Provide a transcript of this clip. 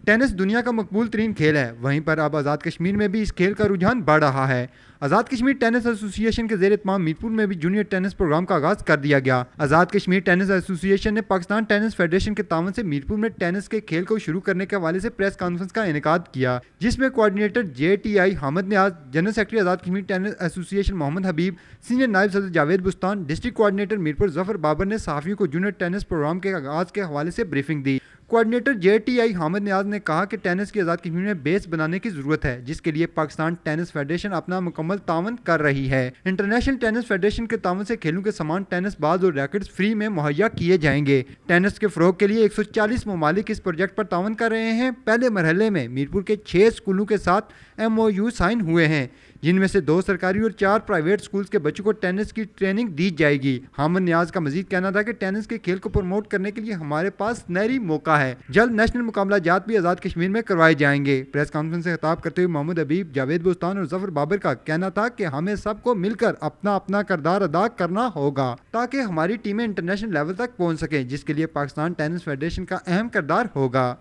Tennis दुनिया का मकबूल तरीन खेल है, वहीं पर अब आज़ाद कश्मीर में भी इस खेल का रुझान बढ़ रहा है। आज़ाद कश्मीर टेनिस एसोसिएशन के ज़ेर इत्माम मीरपुर में भी जूनियर टेनिस प्रोग्राम का आगाज़ कर दिया गया। आज़ाद कश्मीर टेनिस एसोसिएशन ने पाकिस्तान टेनिस फेडरेशन के तावन से मीरपुर में टेनिस के खेल को शुरू करने के हवाले से प्रेस कॉन्फ्रेंस का इनेकाद किया, जिसमें कोऑर्डिनेटर JTI हामिद नियाज, general secretary Azad Kashmir tennis association Mohammad हबीब, सीनियर नायब सदर जावेद बुस्तान, डिस्ट्रिक्ट कोऑर्डिनेटर मीरपुर जफर बाबर ने सहाफ़ियों को जूनियर टेनिस प्रोग्राम के आगाज़ के हवाले से ब्रीफिंग दी। कोऑर्डिनेटर JTI हामिद नियाज ने कहा कि टेनिस की आज़ाद कश्मीर में बेस बनाने की ज़रूरत है, जिसके लिए पाकिस्तान टेनिस फेडरेशन अपना मुकम्मल तावन कर रही है। इंटरनेशनल टेनिस फेडरेशन के तावन से खेलों के समान टेनिस बाल और रैकेट्स फ्री में मुहैया किए जाएंगे। टेनिस के फ़रोग़ के लिए 140 ममालिक इस प्रोजेक्ट पर तावन कर रहे हैं। पहले मरहले में मीरपुर के 6 स्कूलों के साथ MOU साइन हुए हैं, जिनमें से 2 सरकारी और 4 प्राइवेट स्कूल्स के बच्चों को टेनिस की ट्रेनिंग दी जाएगी। हामिद नियाज का मजीद कहना था कि टेनिस के खेल को प्रमोट करने के लिए हमारे पास सुनहरी मौका है। जल्द नेशनल मुकाबला जात भी आज़ाद कश्मीर में करवाए जाएंगे। प्रेस कॉन्फ्रेंस से खिताब करते हुए मोहम्मद हबीब, जावेद बुस्तान और जफर बाबर का कहना था कि हमें सबको मिलकर अपना अपना किरदार अदा करना होगा ताकि हमारी टीमें इंटरनेशनल लेवल तक पहुँच सकें, जिसके लिए पाकिस्तान टेनिस फेडरेशन का अहम किरदार होगा।